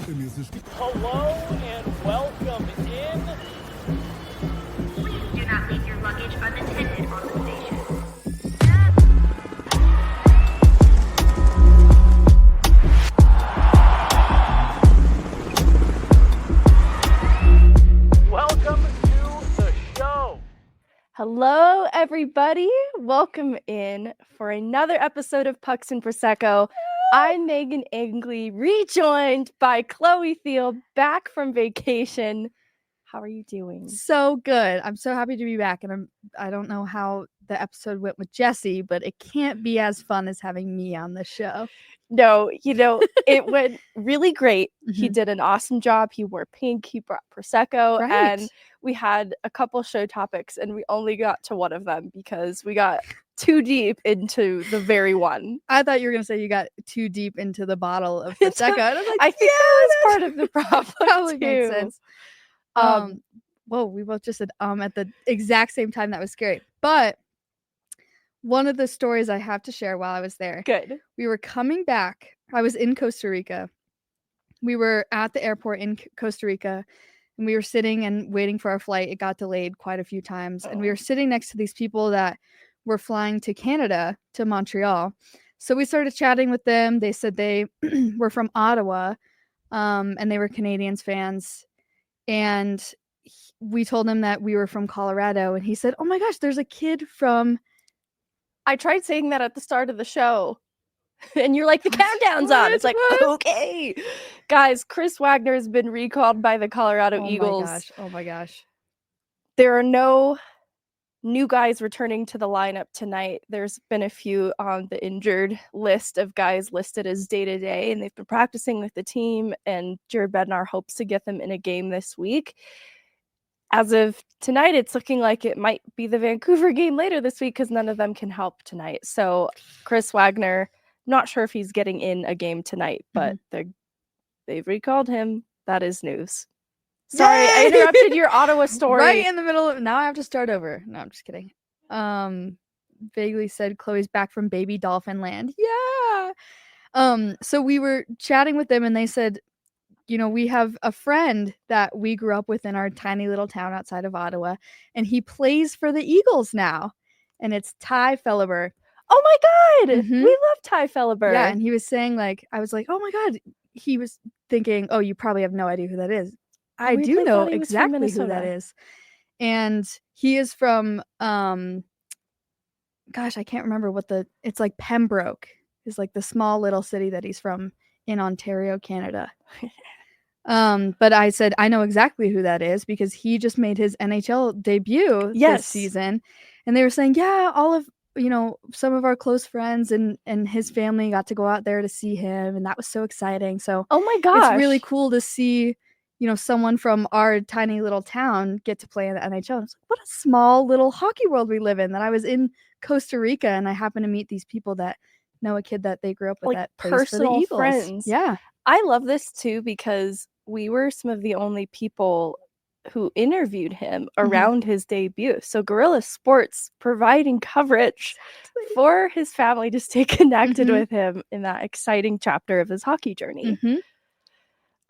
Hello and welcome in. Please do not leave your luggage unattended on the station. Welcome to the show. Hello, everybody. Welcome in for another episode of Pucks and Prosecco. I'm Meghan Angley, rejoined by Chloe Theil, back from vacation. How are you doing? So good. I'm so happy to be back, and I don't know how the episode went with Jesse, but it can't be as fun as having me on the show. No, it went really great. He Mhm. did an awesome job. He wore pink. He brought Prosecco, Right. and we had a couple show topics, and we only got to one of them because we got too deep into the very one. I thought you were gonna say you got too deep into the bottle of Prosecco. And I was like, I think that was part of the problem. probably makes too. sense. Um, Whoa, we both just said at the exact same time. That was scary. But one of the stories I have to share while I was there. Good. We were coming back. I was in Costa Rica. We were at the airport in Costa Rica, and we were sitting and waiting for our flight. It got delayed quite a few times. And we were sitting next to these people that were flying to Canada, to Montreal. So we started chatting with them. They said they were from Ottawa, and they were Canadiens fans. And we told him that we were from Colorado. And he said, "Oh my gosh, there's a kid from..." I tried saying that at the start of the show, and you're like, the countdown's on. It's like, okay. Guys, Chris Wagner has been recalled by the Colorado Eagles. Oh my gosh. There are no new guys returning to the lineup tonight. There's been a few on the injured list of guys listed as day-to-day, and they've been practicing with the team, and Jared Bednar hopes to get them in a game this week. As of tonight, it's looking like it might be the Vancouver game later this week because none of them can help tonight. So Chris Wagner, not sure if he's getting in a game tonight, but they've recalled him. That is news. Sorry, Yay! I interrupted your Ottawa story. Right in the middle of... Now I have to start over. No, I'm just kidding. Vaguely said Chloe's back from baby dolphin land. Yeah. So we were chatting with them, and they said, we have a friend that we grew up with in our tiny little town outside of Ottawa, and he plays for the Eagles now, and it's Theil. Oh my God! Mhm. We love Theil. Yeah, and he was saying, I was like, oh my God. He was thinking, oh, you probably have no idea who that is. I We do know thought he was from exactly who that Minnesota. is. And he is from, gosh, I can't remember it's like Pembroke is like the small little city that he's from in Ontario, Canada. But I said, I know exactly who that is because he just made his NHL debut Yes. this season. And they were saying, yeah, all of, some of our close friends and his family got to go out there to see him. And that was so exciting. So Oh my gosh. it's really cool to see, someone from our tiny little town get to play in the NHL. It's like, what a small little hockey world we live in. That I was in Costa Rica and I happened to meet these people that know a kid that they grew up with, Like that plays for the personal Eagles. friends. Yeah. I love this too because we were some of the only people who interviewed him around his debut. So Guerrilla Sports providing coverage for his family to stay connected with him in that exciting chapter of his hockey journey.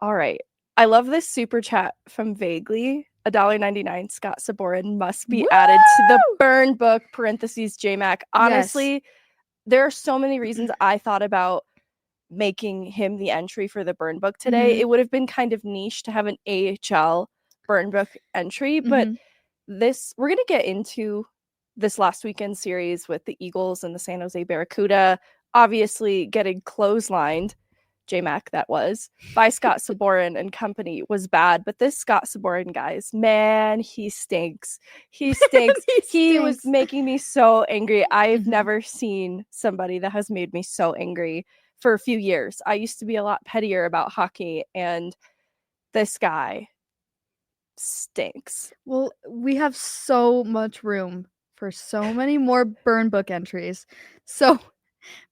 All right. I love this super chat from Vaguely. $1.99 Scott Saborin must be added to the burn book, parentheses JMac. Honestly, there are so many reasons I thought about making him the entry for the burn book today. It would have been kind of niche to have an AHL burn book entry, but we're going to get into this last weekend series with the Eagles and the San Jose Barracuda, obviously getting clotheslined, JMac that was, by Scott Saborin and company was bad, but this Scott Saborin, guys, man, he stinks. He stinks. He was making me so angry. I've never seen somebody that has made me so angry for a few years. I used to be a lot pettier about hockey, and this guy stinks. Well, we have so much room for so many more burn book entries. So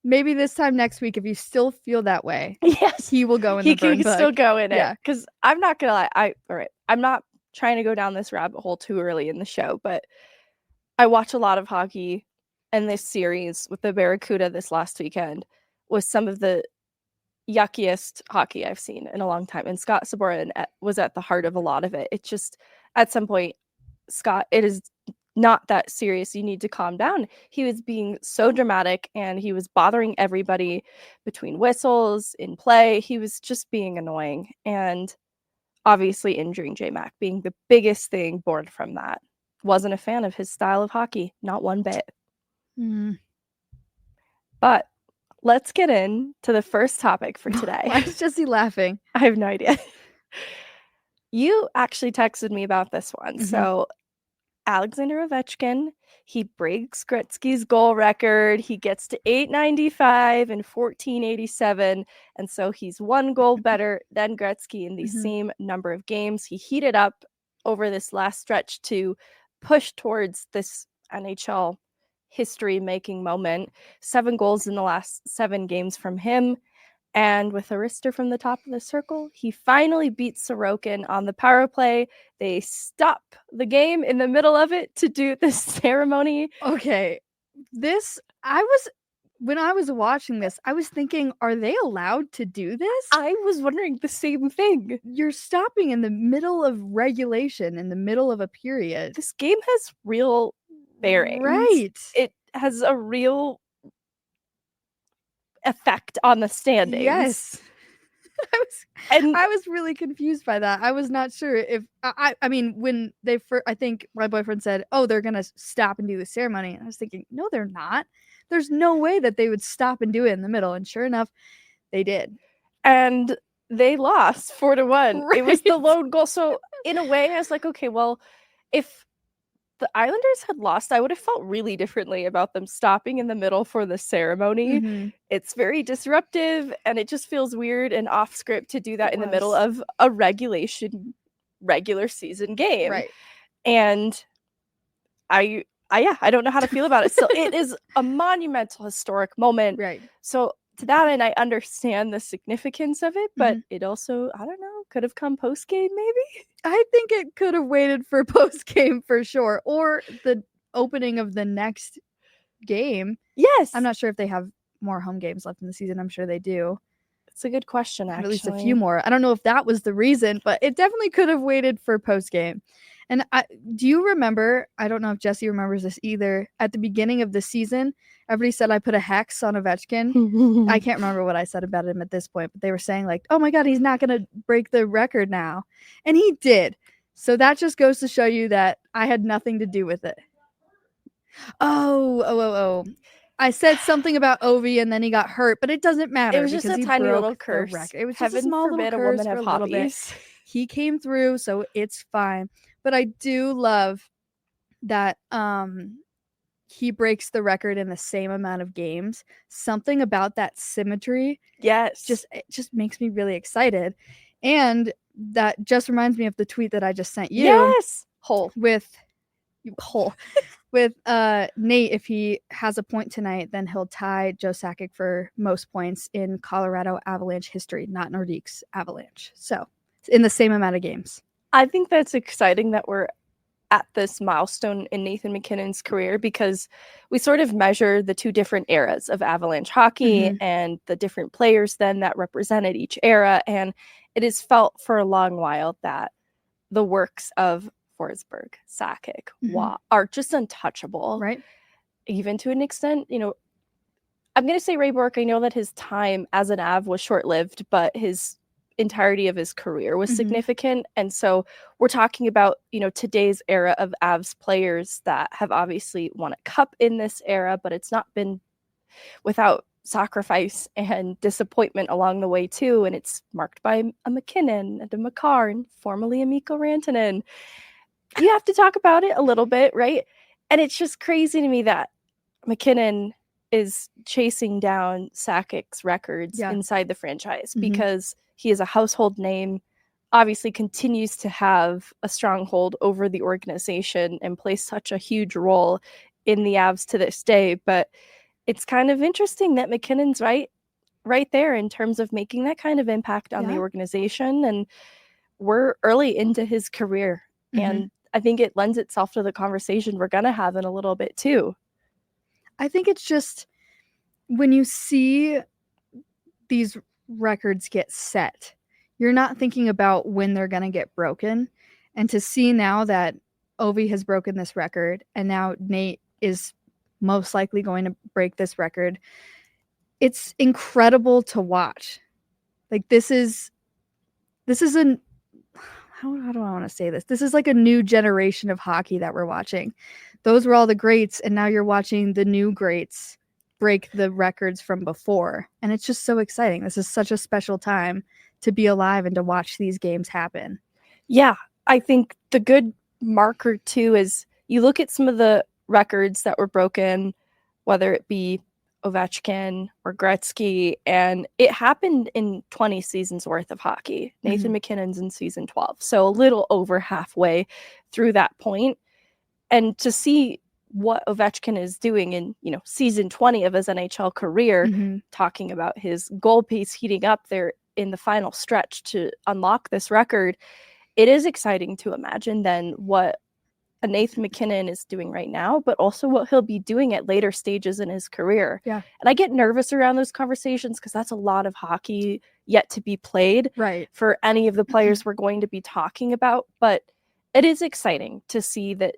maybe this time next week, if you still feel that way, yes, he will go in the burn book. He can still go in Yeah. it. Because I'm not going to lie. I'm not trying to go down this rabbit hole too early in the show, but I watch a lot of hockey, and this series with the Barracuda this last weekend was some of the yuckiest hockey I've seen in a long time. And Scott Sabourin was at the heart of a lot of it. It's just, at some point, Scott, it is not that serious. You need to calm down. He was being so dramatic and he was bothering everybody between whistles, in play. He was just being annoying. And obviously injuring J-Mac being the biggest thing born from that. Wasn't a fan of his style of hockey, not one bit. Mm. But let's get into the first topic for today. Why is Jesse laughing? I have no idea. You actually texted me about this one. Mhm. So Alexander Ovechkin, he breaks Gretzky's goal record. He gets to 895 and 1487. And so he's one goal better than Gretzky in the same number of games. He heated up over this last stretch to push towards this NHL history-making moment. 7 goals in the last 7 games from him. And with a wrister from the top of the circle, he finally beats Sorokin on the power play. They stop the game in the middle of it to do this ceremony. Okay. When I was watching this, I was thinking, are they allowed to do this? I was wondering the same thing. You're stopping in the middle of regulation, in the middle of a period. This game has real bearings. Right. It has a real effect on the standings. Yes. I was really confused by that. I was not sure if I mean when they I think my boyfriend said, "Oh, they're going to stop and do the ceremony." And I was thinking, "No, they're not. There's no way that they would stop and do it in the middle." And sure enough, they did. And they lost 4-1. Right. It was the lone goal. So in a way, I was like, okay, well, if the Islanders had lost, I would have felt really differently about them stopping in the middle for the ceremony. Mhm. It's very disruptive, and it just feels weird and off script to do that in the middle was. of a regular season game. Right. And I don't know how to feel about it. Still, it is a monumental historic moment. Right. So to that end, I understand the significance of it, but it also, I don't know, could have come post game maybe. I think it could have waited for post game for sure, or the opening of the next game. Yes. I'm not sure if they have more home games left in the season. I'm sure they do. It's a good question, actually. At least a few more. I don't know if that was the reason, but it definitely could have waited for post game. And do you remember? I don't know if Jesse remembers this either. At the beginning of the season, everybody said I put a hex on Ovechkin. I can't remember what I said about him at this point, but they were saying like, "Oh my God, he's not going to break the record now," and he did. So that just goes to show you that I had nothing to do with it. Oh. I said something about Ovi and then he got hurt, but it doesn't matter. It was just a tiny little curse. It was Heaven just a small forbid little a woman curse have for a little bit. hobbies. He came through, so it's fine. But I do love that he breaks the record in the same amount of games. Something about that symmetry, Yes, it just makes me really excited. And that just reminds me of the tweet that I just sent you. Yes, with Nate. If he has a point tonight, then he'll tie Joe Sakic for most points in Colorado Avalanche history, not Nordique's Avalanche. So in the same amount of games. I think that's exciting that we're at this milestone in Nathan MacKinnon's career, because we sort of measure the two different eras of Avalanche hockey and the different players then that represented each era. And it is felt for a long while that the works of Forsberg, Sakic, are just untouchable. Right. Even to an extent, I'm going to say Ray Bourque. I know that his time as an Av was short-lived, but his entirety of his career was significant. And so we're talking about, today's era of Avs players that have obviously won a cup in this era, but it's not been without sacrifice and disappointment along the way too. And it's marked by a MacKinnon and a Makar and formerly a Mikko Rantanen. You have to talk about it a little bit, right? And it's just crazy to me that MacKinnon is chasing down Sakic's records inside the franchise because he is a household name, obviously continues to have a stronghold over the organization and plays such a huge role in the Avs to this day. But it's kind of interesting that MacKinnon's right there in terms of making that kind of impact on the organization. And we're early into his career. And I think it lends itself to the conversation we're going to have in a little bit too. I think it's just when you see these records get set. You're not thinking about when they're going to get broken. And to see now that Ovi has broken this record and now Nate is most likely going to break this record, it's incredible to watch. Like this is an how do I want to say this? This is like a new generation of hockey that we're watching. Those were all the greats, and now you're watching the new greats break the records from before. And it's just so exciting. This is such a special time to be alive and to watch these games happen. Yeah, I think the good marker too is you look at some of the records that were broken, whether it be Ovechkin or Gretzky, and it happened in 20 seasons worth of hockey. Nathan McKinnon's in season 12, so a little over halfway through that point. And to see what Ovechkin is doing in, season 20 of his NHL career, talking about his goal pace heating up there in the final stretch to unlock this record, it is exciting to imagine then what a Nathan McKinnon is doing right now, but also what he'll be doing at later stages in his career. Yeah. And I get nervous around those conversations because that's a lot of hockey yet to be played for any of the players we're going to be talking about. But it is exciting to see that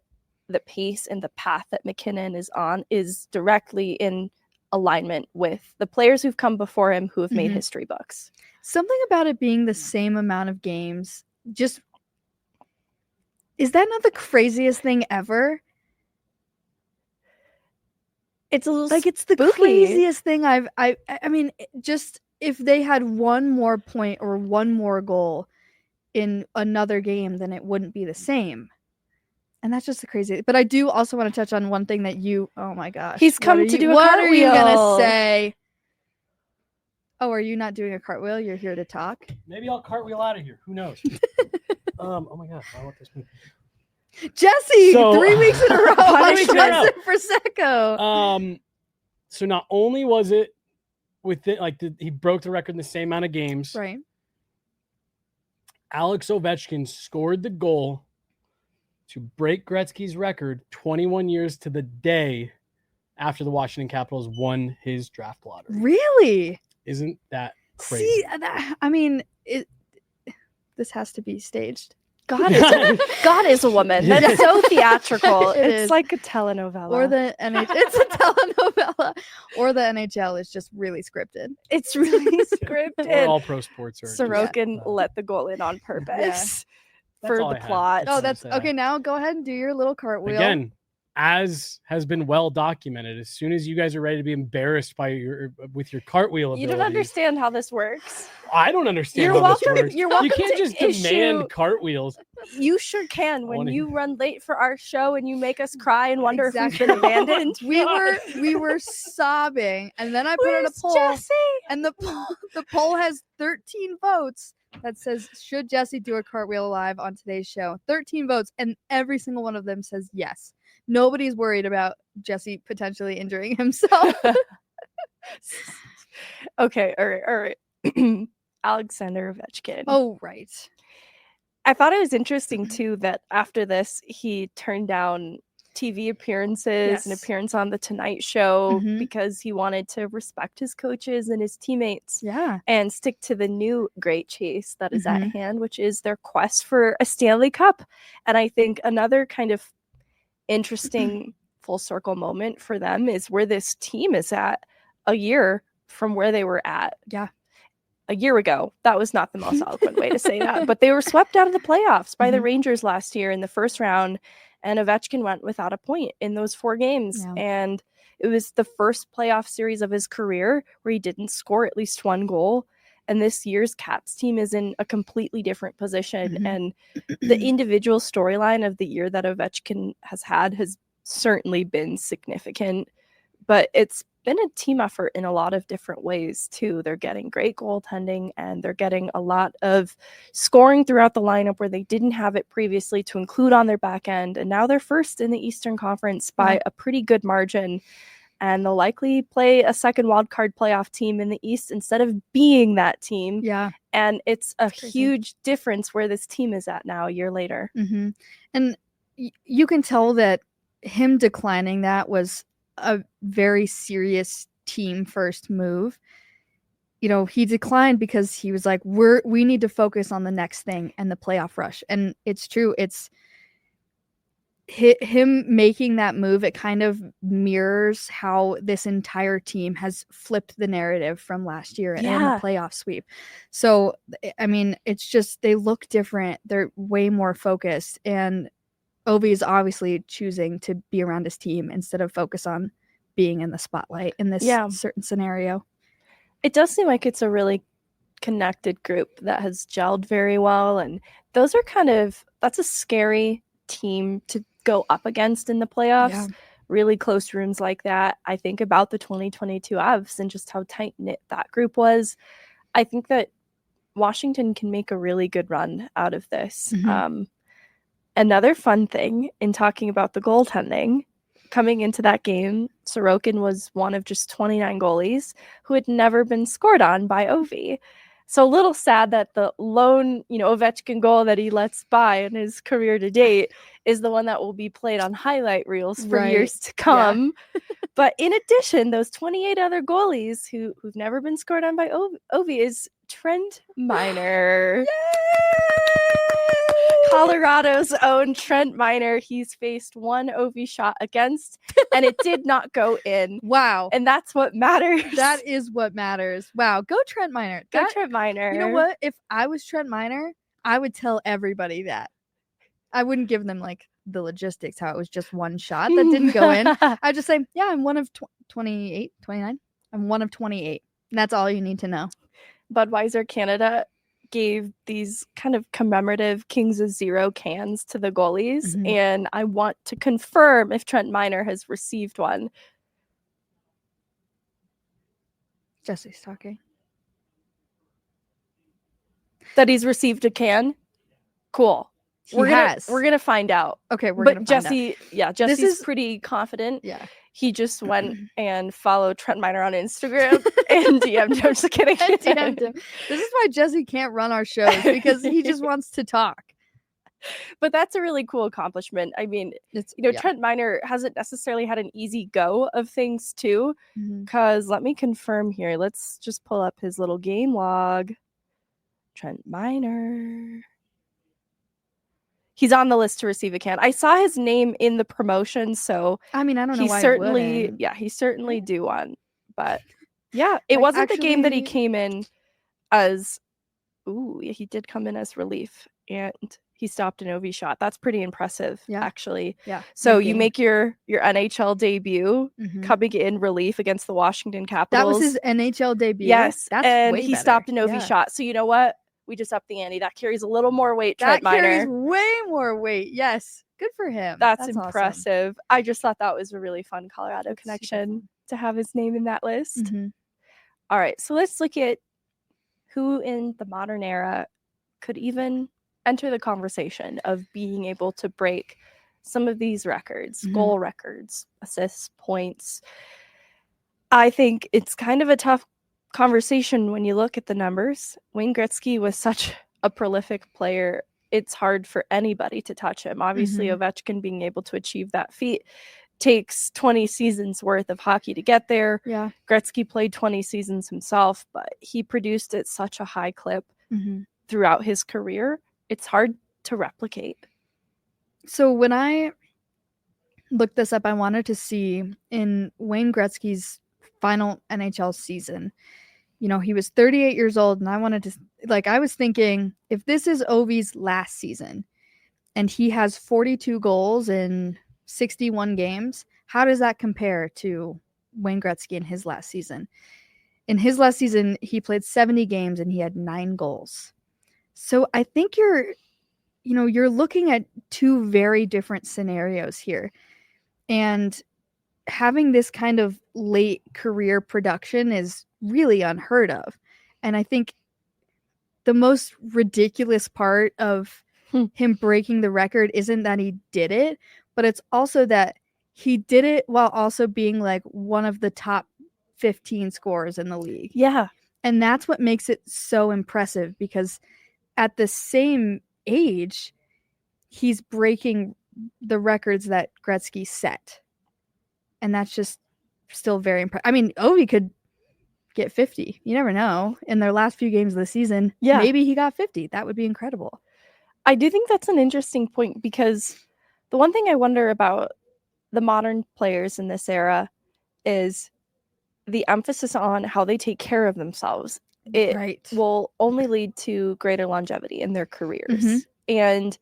the pace and the path that McKinnon is on is directly in alignment with the players who've come before him who have made history books. Something about it being the same amount of games, just is that not the craziest thing ever? It's a little like it's the craziest thing I mean, just if they had one more point or one more goal in another game, then it wouldn't be the same. And that's just the crazy. But I do also want to touch on one thing that oh my gosh. He's come to do a cartwheel. What are you going to say? Oh, are you not doing a cartwheel? You're here to talk? Maybe I'll cartwheel out of here. Who knows? Oh my gosh, I want this movie. Jesse, 3 weeks in a row. Punishment. Prosecco. So not only was it he broke the record in the same amount of games. Right. Alex Ovechkin scored the goal to break Gretzky's record 21 years to the day after the Washington Capitals won his draft lottery. Really? Isn't that crazy? See, I mean, this has to be staged. God is a woman. That's so theatrical. It's like a telenovela. Or the it's a telenovela. Or the NHL is just really scripted. It's really scripted. Or all pro sports are. Sorokin let the goal in on purpose for the plot. Oh, that's okay. Now go ahead and do your little cartwheel. Again, as has been well documented, as soon as you guys are ready to be embarrassed with your cartwheel abilities. You don't understand how this works. I don't understand You're how welcome, this works. You're welcome. You can't just demand cartwheels. You sure can. When you run late for our show and you make us cry and wonder if we've been abandoned. We were sobbing, and then I put out a poll, Jesse? And the poll has 13 votes that says, should Jesse do a cartwheel live on today's show? 13 votes, and every single one of them says yes. Nobody's worried about Jesse potentially injuring himself. Okay, all right. Alexander Ovechkin. Oh, right. I thought it was interesting, too, that after this, he turned down TV appearances and appearance on The Tonight Show because he wanted to respect his coaches and his teammates and stick to the new great chase that is at hand, which is their quest for a Stanley Cup. And I think another kind of interesting full circle moment for them is where this team is at a year from where they were at. Yeah. A year ago. That was not the most eloquent way to say that, but they were swept out of the playoffs by the Rangers last year in the first round, and Ovechkin went without a point in those 4 games. Yeah. And it was the first playoff series of his career where he didn't score at least 1 goal. And this year's Caps team is in a completely different position. And the individual storyline of the year that Ovechkin has had has certainly been significant. But it's been a team effort in a lot of different ways, too. They're getting great goaltending, and they're getting a lot of scoring throughout the lineup where they didn't have it previously to include on their back end. And now they're first in the Eastern Conference by a pretty good margin. And they'll likely play a second wildcard playoff team in the East instead of being that team. Yeah. And it's a huge difference where this team is at now a year later. And you can tell that him declining that was a very serious team first move. he declined because he was like, we need to focus on the next thing and the playoff rush. And it's true. It's him making that move. It kind of mirrors how this entire team has flipped the narrative from last year and the playoff sweep. So, I mean, it's just, they look different. They're way more focused. And Ovi is obviously choosing to be around his team instead of focus on being in the spotlight in this certain scenario. It does seem like it's a really connected group that has gelled very well. And those are that's a scary team to go up against in the playoffs. Yeah. Really close rooms like that. I think about the 2022 Avs and just how tight-knit that group was. I think that Washington can make a really good run out of this. Another fun thing in talking about the goaltending, coming into that game, Sorokin was one of just 29 goalies who had never been scored on by Ovi. So a little sad that the lone, Ovechkin goal that he lets by in his career to date is the one that will be played on highlight reels for years to come. Yeah. But in addition, those 28 other goalies who've never been scored on by Ovi is Trent Miner. Colorado's own Trent Miner. He's faced one Ovi shot against, and it did not go in. Wow. And that's what matters. That is what matters. Wow. Go Trent Miner. Trent Miner. You know what? If I was Trent Miner, I would tell everybody that. I wouldn't give them the logistics, how it was just one shot that didn't go in. I'd just say, yeah, I'm one of 28, 29. I'm one of 28. And that's all you need to know. Budweiser Canada gave these kind of commemorative Kings of Zero cans to the goalies, and I want to confirm if Trent Miner has received one. Jesse's talking. That he's received a can? Cool. We're gonna find out. Okay, we're gonna find out. Jesse's pretty confident. Yeah. He just went and followed Trent Miner on Instagram and DM'd him. I'm just kidding. DM'd him. This is why Jesse can't run our shows, because he just wants to talk. But that's a really cool accomplishment. I mean, Trent Miner hasn't necessarily had an easy go of things too, because let me confirm here. Let's just pull up his little game log. Trent Miner. He's on the list to receive a can. I saw his name in the promotion, so I mean, I don't know why he certainly do one. But yeah, it wasn't the game that he came in as. Ooh, he did come in as relief, and he stopped an OV shot. That's pretty impressive, actually. Yeah. So you make your NHL debut coming in relief against the Washington Capitals. That was his NHL debut. Yes, that's and way he better. Stopped an OV shot. So you know what? We just upped the ante. That carries a little more weight, Trent Miner. That carries way more weight. Yes. Good for him. That's impressive. Awesome. I just thought that was a really fun Colorado connection to have his name in that list. All right. So let's look at who in the modern era could even enter the conversation of being able to break some of these records, goal records, assists, points. I think it's kind of a tough conversation when you look at the numbers. Wayne Gretzky was such a prolific player. It's hard for anybody to touch him. Obviously, Ovechkin being able to achieve that feat takes 20 seasons worth of hockey to get there. Yeah. Gretzky played 20 seasons himself, but he produced at such a high clip throughout his career. It's hard to replicate. So when I looked this up, I wanted to see in Wayne Gretzky's final NHL season, he was 38 years old, and I wanted to, I was thinking, if this is Ovi's last season and he has 42 goals in 61 games, how does that compare to Wayne Gretzky in his last season? In his last season, he played 70 games and he had 9 goals. So I think you're looking at two very different scenarios here. And having this kind of late career production is really unheard of. And I think the most ridiculous part of him breaking the record isn't that he did it, but it's also that he did it while also being one of the top 15 scorers in the league. Yeah. And that's what makes it so impressive, because at the same age, he's breaking the records that Gretzky set. And that's just still very impressive. I mean, Ovi could get 50. You never know. In their last few games of the season, Yeah. maybe he got 50. That would be incredible. I do think that's an interesting point because the one thing I wonder about the modern players in this era is the emphasis on how they take care of themselves. It Right. will only lead to greater longevity in their careers. Mhm. And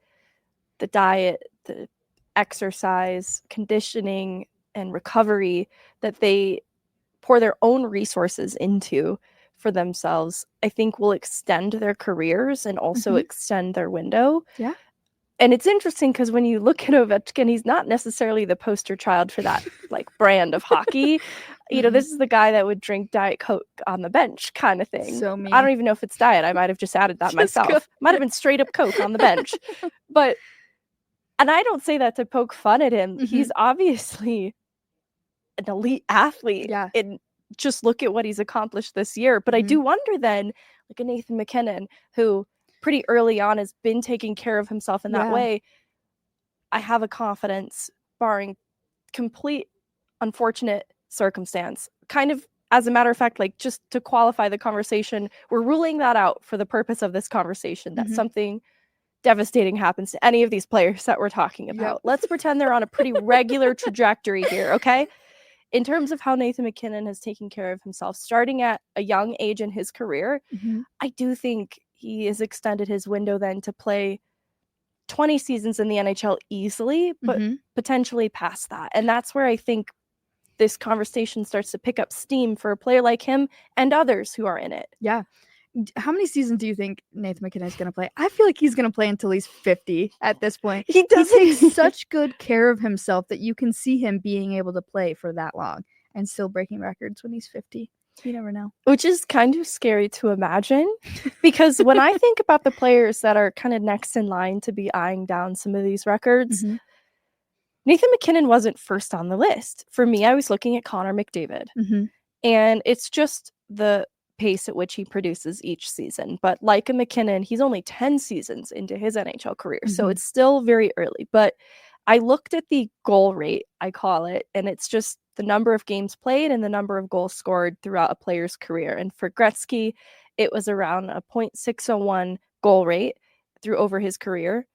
the diet, the exercise, conditioning, and recovery that they pour their own resources into for themselves, I think will extend their careers and also Mhm. extend their window. Yeah. And it's interesting because when you look at Ovechkin, he's not necessarily the poster child for that like brand of hockey. You know, Mhm. this is the guy that would drink Diet Coke on the bench kind of thing. So me. I don't even know if it's diet. I might have just added that Just myself. go- Might have been straight up Coke on the bench. But, and I don't say that to poke fun at him. He's obviously an elite athlete. Yeah. And just look at what he's accomplished this year. But I do wonder then, like a Nathan McKinnon, who pretty early on has been taking care of himself in that Yeah. way. I have a confidence, barring complete unfortunate circumstance. Kind of, as a matter of fact, like just to qualify the conversation, we're ruling that out for the purpose of this conversation, that something devastating happens to any of these players that we're talking about. Let's pretend they're on a pretty regular trajectory here, okay? In terms of how Nathan McKinnon has taken care of himself, starting at a young age in his career, I do think he has extended his window then to play 20 seasons in the NHL easily, but potentially past that. And that's where I think this conversation starts to pick up steam for a player like him and others who are in it. Yeah. How many seasons do you think Nathan McKinnon is going to play? I feel like he's going to play until he's 50 at this point. He takes such good care of himself that you can see him being able to play for that long and still breaking records when he's 50. You never know. Which is kind of scary to imagine, because when I think about the players that are kind of next in line to be eyeing down some of these records, Nathan McKinnon wasn't first on the list. For me, I was looking at Connor McDavid. And it's just the pace at which he produces each season. But like a McKinnon, he's only 10 seasons into his NHL career. So it's still very early. But I looked at the goal rate, I call it, and it's just the number of games played and the number of goals scored throughout a player's career. And for Gretzky, it was around a .601 goal rate over his career.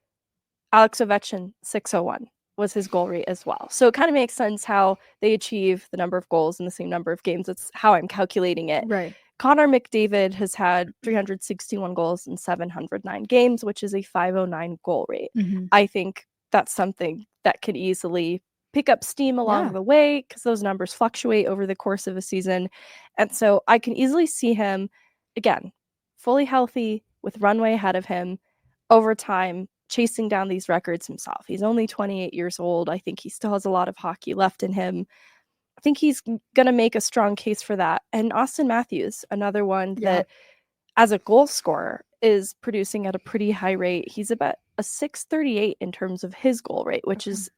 Alex Ovechkin, 601 was his goal rate as well. So it kind of makes sense how they achieve the number of goals in the same number of games. That's how I'm calculating it. Right. Connor McDavid has had 361 goals in 709 games, which is a .509 goal rate. I think that's something that could easily pick up steam along the way because those numbers fluctuate over the course of a season. And so I can easily see him, again, fully healthy with runway ahead of him over time, chasing down these records himself. He's only 28 years old. I think he still has a lot of hockey left in him. I think he's going to make a strong case for that. And Austin Matthews, another one that as a goal scorer is producing at a pretty high rate. He's about a .638 in terms of his goal rate, which is,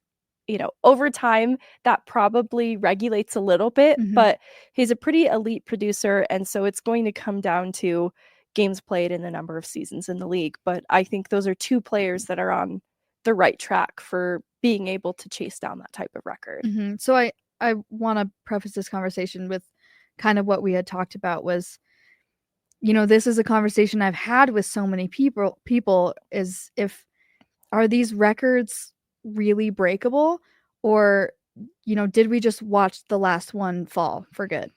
you know, over time that probably regulates a little bit, but he's a pretty elite producer. And so it's going to come down to games played and the number of seasons in the league. But I think those are two players that are on the right track for being able to chase down that type of record. So I want to preface this conversation with kind of what we had talked about was, you know, this is a conversation I've had with so many people is are these records really breakable, or, you know, did we just watch the last one fall for good?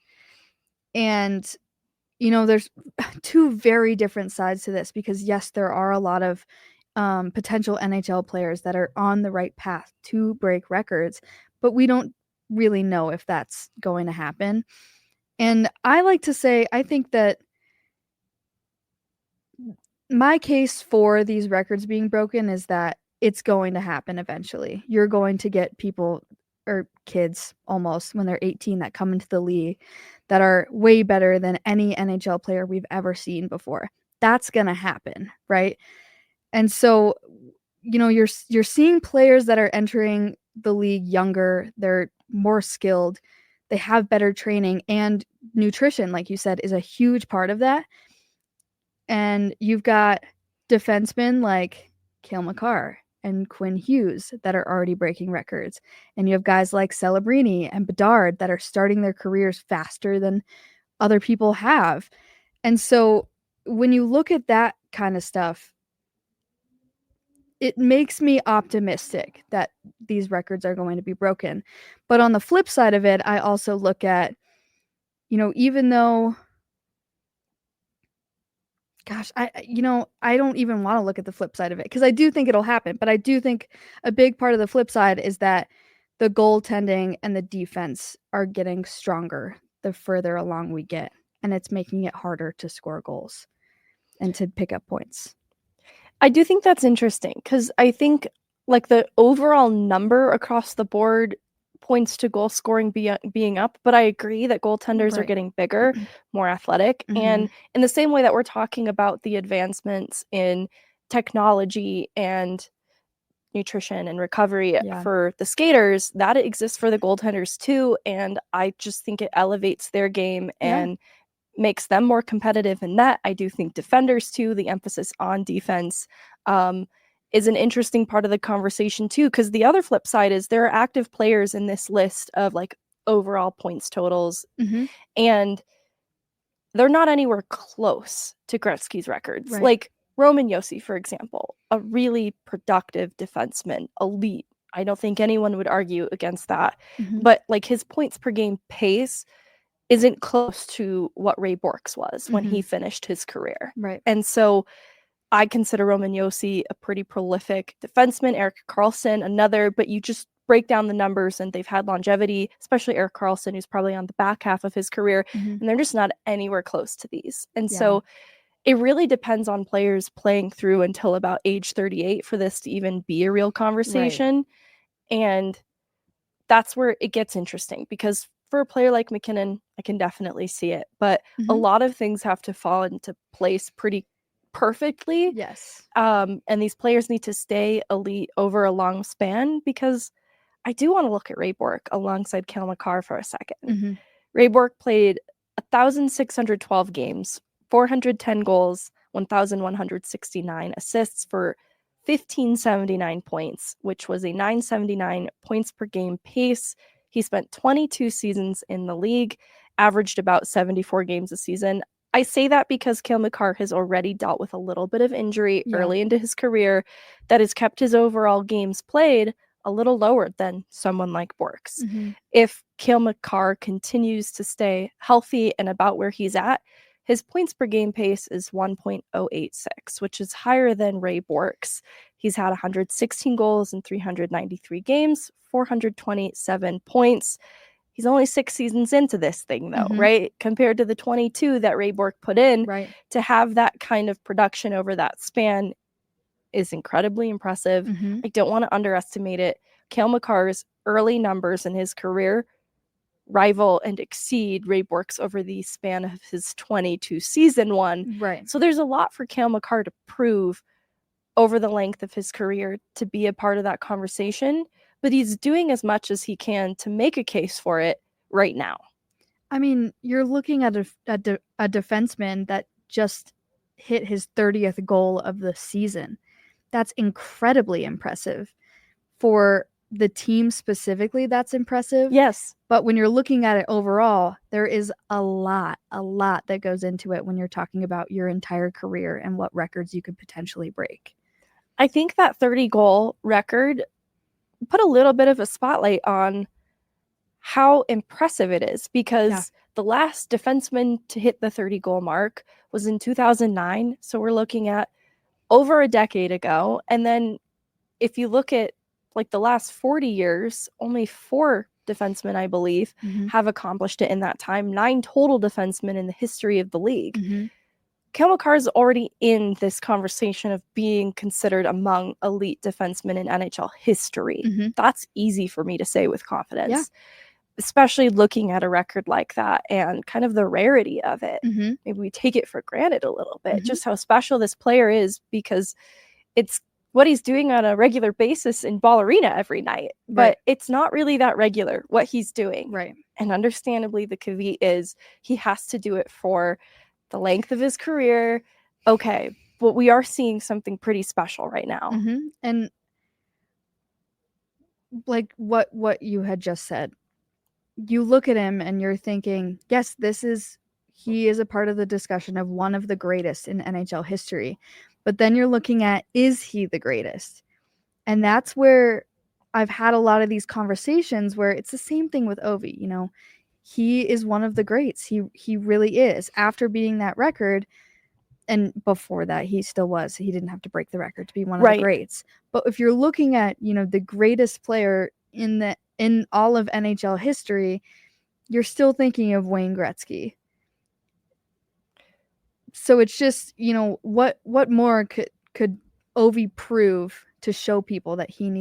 And, you know, there's two very different sides to this, because yes, there are a lot of potential NHL players that are on the right path to break records, but we don't really know if that's going to happen. And I like to say, I think that my case for these records being broken is that it's going to happen eventually. You're going to get people, or kids almost, when they're 18 that come into the league that are way better than any NHL player we've ever seen before. That's going to happen, right? And so, you know, you're seeing players that are entering the league younger, they're more skilled, they have better training, and nutrition, like you said, is a huge part of that. And you've got defensemen like Cale Makar and Quinn Hughes that are already breaking records. And you have guys like Celebrini and Bedard that are starting their careers faster than other people have. And so when you look at that kind of stuff, it makes me optimistic that these records are going to be broken. But on the flip side of it, I also look at, even though, gosh, I don't even want to look at the flip side of it because I do think it'll happen. But I do think a big part of the flip side is that the goaltending and the defense are getting stronger the further along we get. And it's making it harder to score goals and to pick up points. I do think that's interesting because I think like the overall number across the board points to goal scoring being up, but I agree that goaltenders are Right. getting bigger, more athletic. Mhm. And in the same way that we're talking about the advancements in technology and nutrition and recovery Yeah. for the skaters, that exists for the goaltenders too. And I just think it elevates their game Yeah. and makes them more competitive in that. I do think defenders too, the emphasis on defense is an interesting part of the conversation too, because the other flip side is there are active players in this list of like overall points totals, Mhm. and they're not anywhere close to Gretzky's records. Right. Like Roman Josi, for example, a really productive defenseman, elite. I don't think anyone would argue against that. Mhm. But like his points per game pace isn't close to what Ray Bourque's was when he finished his career. Right. And so I consider Roman Josi a pretty prolific defenseman, Erik Karlsson another, but you just break down the numbers and they've had longevity, especially Erik Karlsson, who's probably on the back half of his career, Mhm. and they're just not anywhere close to these. And Yeah. so it really depends on players playing through until about age 38 for this to even be a real conversation. And that's where it gets interesting because for a player like McKinnon, I can definitely see it. But a Mhm. lot of things have to fall into place pretty perfectly. Yes. And these players need to stay elite over a long span because I do want to look at Ray Bourque alongside Cale Makar for a second. Mhm. Ray Bourque played 1,612 games, 410 goals, 1,169 assists for 1,579 points, which was a 979 points per game pace. He spent 22 seasons in the league, averaged about 74 games a season. I say that because Cale Makar has already dealt with a little bit of injury early into his career that has kept his overall games played a little lower than someone like Bourque's. Mhm. If Cale Makar continues to stay healthy and about where he's at, his points per game pace is 1.086, which is higher than Ray Bourque's. He's had 116 goals in 393 games, 427 points. He's only 6 seasons into this thing, though, right? Compared to the 22 that Ray Bourque put in, Right. to have that kind of production over that span is incredibly impressive. Mhm. I don't want to underestimate it. Cale Makar's early numbers in his career rival and exceed Ray Bourque's over the span of his 22 season one. Right. So there's a lot for Cale Makar to prove over the length of his career to be a part of that conversation, but he's doing as much as he can to make a case for it right now. I mean, you're looking at a defenseman that just hit his 30th goal of the season. That's incredibly impressive. For the team specifically, that's impressive. Yes. But when you're looking at it overall, there is a lot that goes into it when you're talking about your entire career and what records you could potentially break. I think that 30 goal record put a little bit of a spotlight on how impressive it is because the last defenseman to hit the 30 goal mark was in 2009. So we're looking at over a decade ago. And then if you look at like the last 40 years, only 4 defensemen, I believe, have accomplished it in that time. 9 total defensemen in the history of the league. Cale Makar is already in this conversation of being considered among elite defensemen in NHL history. That's easy for me to say with confidence, especially looking at a record like that and kind of the rarity of it. Maybe we take it for granted a little bit, just how special this player is because it's what he's doing on a regular basis in Ball Arena every night. But it's not really that regular what he's doing. Right. And understandably, the caveat is he has to do it for the length of his career. Okay, but we are seeing something pretty special right now. And like what you had just said, you look at him and you're thinking, yes, this is He is a part of the discussion of one of the greatest in NHL history. But then you're looking at, is he the greatest? And that's where I've had a lot of these conversations where it's the same thing with Ovi. You know, he is one of the greats. He really is. After beating that record, and before that, he still was. He didn't have to break the record to be one of the greats. But if you're looking at, you know, the greatest player in all of NHL history, you're still thinking of Wayne Gretzky. So it's just, you know, what more could Ovi prove to show people that he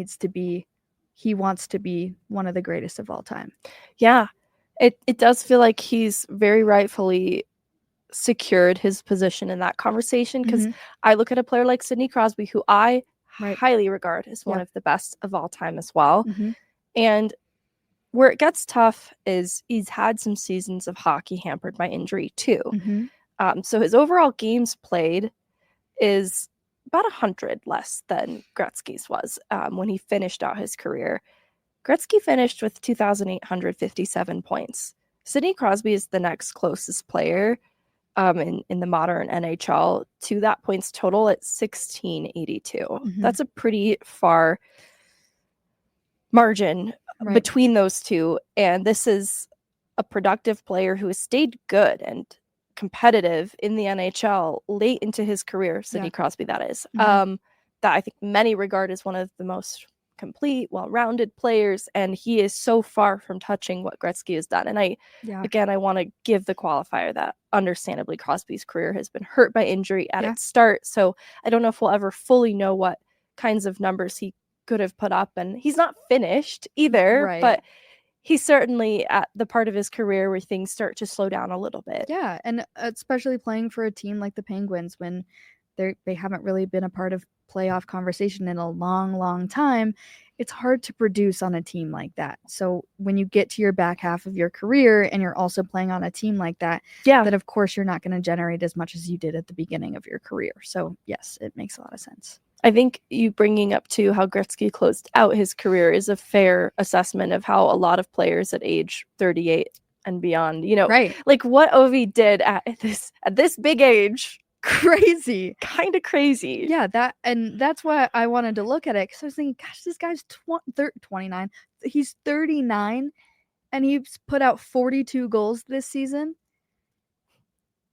wants to be one of the greatest of all time? Yeah, it does feel like he's very rightfully secured his position in that conversation, because I look at a player like Sidney Crosby, who I highly regard as one of the best of all time as well. And where it gets tough is he's had some seasons of hockey hampered by injury too. So his overall games played is about 100 less than Gretzky's was when he finished out his career. Gretzky finished with 2,857 points. Sidney Crosby is the next closest player in the modern NHL to that points total at 1,682. That's a pretty far margin between those two. And this is a productive player who has stayed good and competitive in the NHL late into his career, Sidney Crosby, that is. That I think many regard as one of the most complete, well-rounded players, and he is so far from touching what Gretzky has done. And I want to give the qualifier that understandably Crosby's career has been hurt by injury at its start, so I don't know if we'll ever fully know what kinds of numbers he could have put up, and he's not finished either, but he's certainly at the part of his career where things start to slow down a little bit. Yeah, and especially playing for a team like the Penguins when they haven't really been a part of playoff conversation in a long time. It's hard to produce on a team like that. So when you get to your back half of your career and you're also playing on a team like that, that of course you're not going to generate as much as you did at the beginning of your career. So yes, it makes a lot of sense. I think you bringing up to how Gretzky closed out his career is a fair assessment of how a lot of players at age 38 and beyond, you know, like what Ovi did at this big age. Crazy, kind of crazy. Yeah, that's why I wanted to look at it, because I was thinking, gosh, this guy's 29. He's 39, and he's put out 42 goals this season.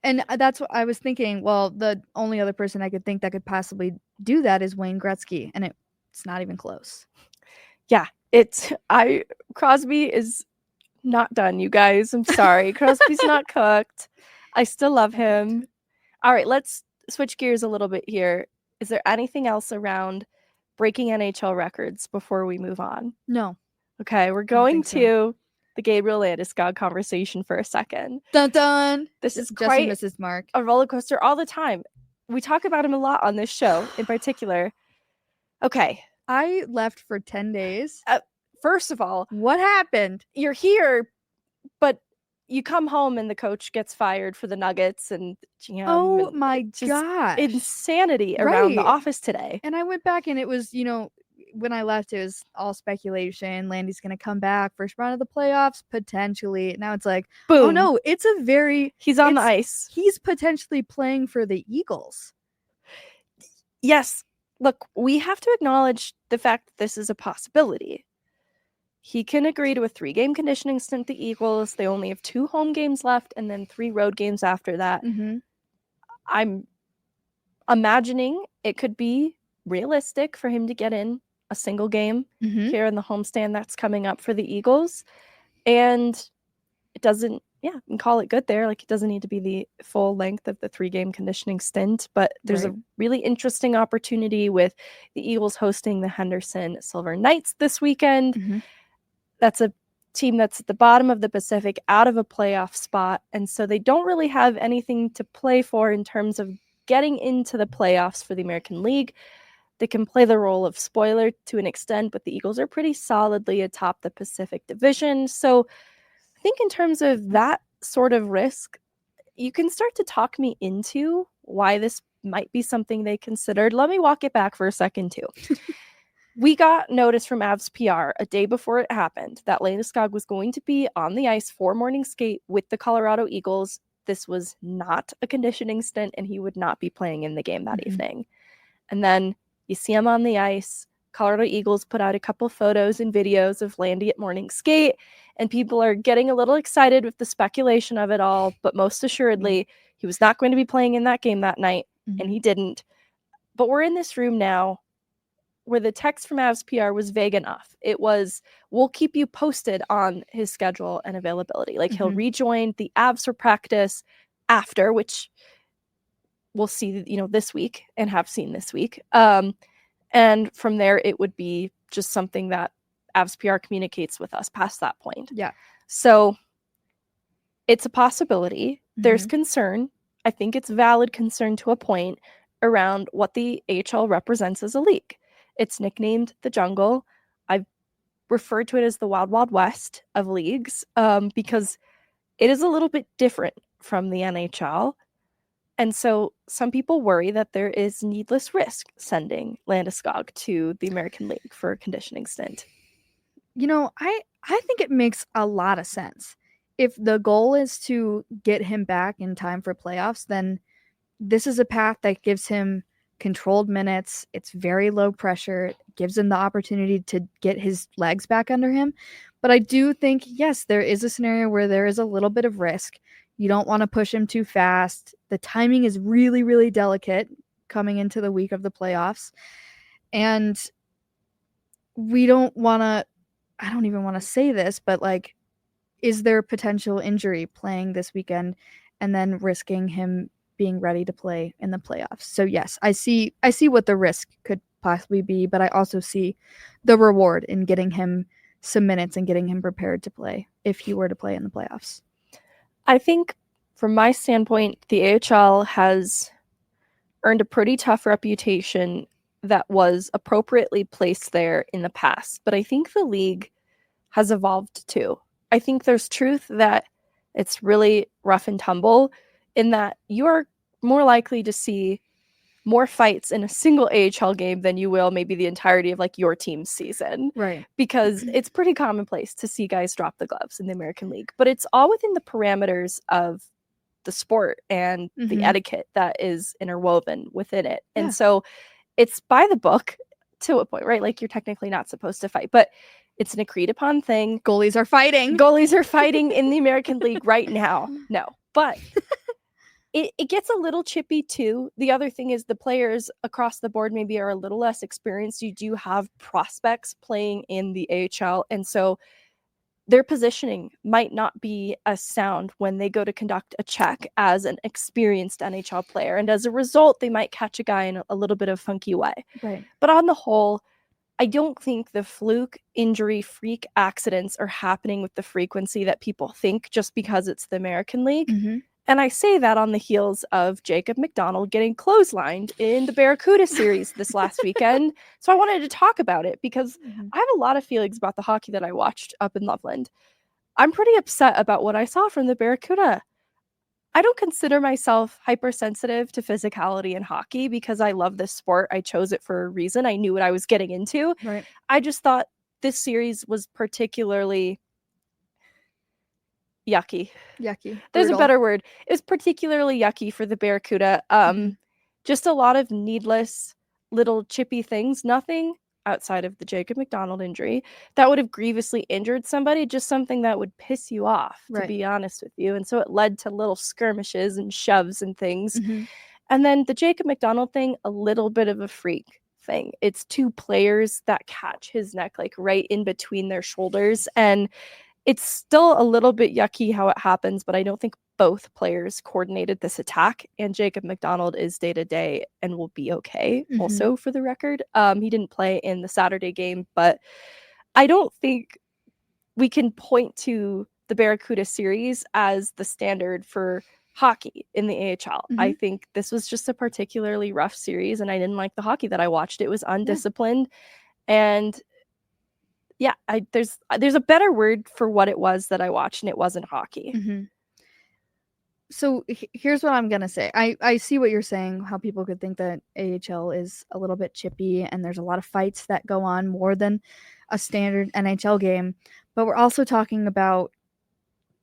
And that's what I was thinking. Well, the only other person I could think that could possibly do that is Wayne Gretzky, and it's not even close. Yeah, Crosby is not done, you guys. I'm sorry, Crosby's not cooked. I still love him. All right, let's switch gears a little bit here. Is there anything else around breaking NHL records before we move on? No. Okay, we're going to the Gabriel Landeskog conversation for a second. Dun dun! This is just quite Mrs. Mark. A roller coaster all the time. We talk about him a lot on this show in particular. Okay. I left for 10 days. First of all, what happened? You're here, but you come home and the coach gets fired for the Nuggets, and oh my gosh, insanity around the office today. And I went back, and it was, you know, when I left, it was all speculation. Landy's gonna come back first round of the playoffs potentially. Now it's like, boom. Oh no, he's on the ice. He's potentially playing for the Eagles. Yes, look, we have to acknowledge the fact that this is a possibility. He can agree to a 3-game conditioning stint the Eagles. They only have 2 home games left and then 3 road games after that. I'm imagining it could be realistic for him to get in a single game here in the homestand that's coming up for the Eagles. And it doesn't, you can call it good there. Like, it doesn't need to be the full length of the 3-game conditioning stint, but there's a really interesting opportunity with the Eagles hosting the Henderson Silver Knights this weekend. That's a team that's at the bottom of the Pacific, out of a playoff spot. And so they don't really have anything to play for in terms of getting into the playoffs for the American League. They can play the role of spoiler to an extent, but the Eagles are pretty solidly atop the Pacific Division. So I think in terms of that sort of risk, you can start to talk me into why this might be something they considered. Let me walk it back for a second too. We got notice from Avs PR a day before it happened that Landeskog was going to be on the ice for morning skate with the Colorado Eagles this was not a conditioning stint and he would not be playing in the game that Mhm. evening. And then you see him on the ice. Colorado Eagles put out a couple photos and videos of Landy at morning skate, and people are getting a little excited with the speculation of it all, but most assuredly, he was not going to be playing in that game that night, and he didn't. But we're in this room now where the text from Avs PR was vague enough. It was, we'll keep you posted on his schedule and availability. Like, he'll rejoin the Avs for practice after, which we'll see, this week and have seen this week. And from there, it would be just something that Avs PR communicates with us past that point. Yeah. So it's a possibility. There's concern. I think it's valid concern to a point around what the AHL represents as a league. It's nicknamed the Jungle. I've referred to it as the Wild Wild West of leagues because it is a little bit different from the NHL. And so some people worry that there is needless risk sending Landeskog to the American League for a conditioning stint. I think it makes a lot of sense. If the goal is to get him back in time for playoffs, then this is a path that gives him controlled minutes. It's very low pressure. It gives him the opportunity to get his legs back under him. But I do think, yes, there is a scenario where there is a little bit of risk. You don't want to push him too fast. The timing is really, really delicate coming into the week of the playoffs. And we don't want to, I don't even want to say this, but like, is there potential injury playing this weekend and then risking him being ready to play in the playoffs? So yes, I see what the risk could possibly be, but I also see the reward in getting him some minutes and getting him prepared to play if he were to play in the playoffs. I think from my standpoint, the AHL has earned a pretty tough reputation that was appropriately placed there in the past. But I think the league has evolved too. I think there's truth that it's really rough and tumble in that you are more likely to see more fights in a single AHL game than you will maybe the entirety of like your team's season. Right. Because it's pretty commonplace to see guys drop the gloves in the American League, but it's all within the parameters of the sport and the etiquette that is interwoven within it. Yeah. And so it's by the book to a point, right? Like, you're technically not supposed to fight, but it's an agreed upon thing. Goalies are fighting. Goalies are fighting in the American League right now. No, but it gets a little chippy too. The other thing is the players across the board maybe are a little less experienced. You do have prospects playing in the AHL, and so their positioning might not be as sound when they go to conduct a check as an experienced NHL player. And as a result, they might catch a guy in a little bit of funky way. Right. But on the whole, I don't think the fluke, injury, freak accidents are happening with the frequency that people think just because it's the American League. And I say that on the heels of Jacob McDonald getting clotheslined in the Barracuda series this last weekend. So I wanted to talk about it because I have a lot of feelings about the hockey that I watched up in Loveland. I'm pretty upset about what I saw from the Barracuda. I don't consider myself hypersensitive to physicality in hockey because I love this sport. I chose it for a reason. I knew what I was getting into. Right. I just thought this series was particularly yucky. Yucky. There's Brutal. a better word. It was particularly yucky for the Barracuda. Just a lot of needless little chippy things. Nothing outside of the Jacob McDonald injury that would have grievously injured somebody. Just something that would piss you off, to Right. be honest with you. And so it led to little skirmishes and shoves and things. And then the Jacob McDonald thing, a little bit of a freak thing. It's two players that catch his neck like right in between their shoulders, and it's still a little bit yucky how it happens, but I don't think both players coordinated this attack. And Jacob McDonald is day-to-day and will be okay. Also, for the record, he didn't play in the Saturday game, but I don't think we can point to the Barracuda series as the standard for hockey in the AHL. I think this was just a particularly rough series, and I didn't like the hockey that I watched. It was undisciplined, and yeah, there's a better word for what it was that I watched, and it wasn't hockey. So here's what I'm going to say. I see what you're saying, how people could think that AHL is a little bit chippy and there's a lot of fights that go on more than a standard NHL game. But we're also talking about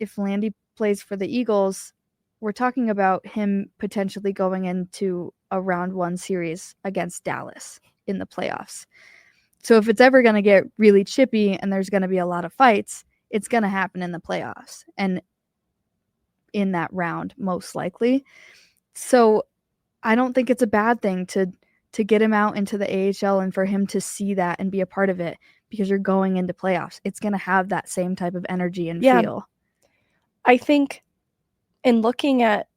if Landy plays for the Eagles, we're talking about him potentially going into a round 1 series against Dallas in the playoffs. So if it's ever going to get really chippy and there's going to be a lot of fights, it's going to happen in the playoffs and in that round, most likely. So I don't think it's a bad thing to get him out into the AHL and for him to see that and be a part of it, because you're going into playoffs. It's going to have that same type of energy and feel. I think in looking at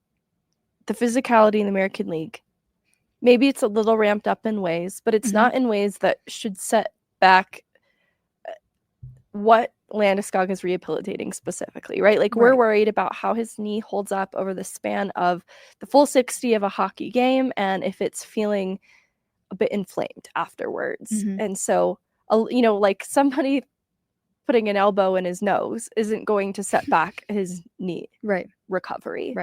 the physicality in the American League, maybe it's a little ramped up in ways, but it's not in ways that should set back what Landeskog is rehabilitating specifically, right? Like, we're worried about how his knee holds up over the span of the full 60 of a hockey game and if it's feeling a bit inflamed afterwards. And so, you know, like, somebody putting an elbow in his nose isn't going to set back his knee recovery.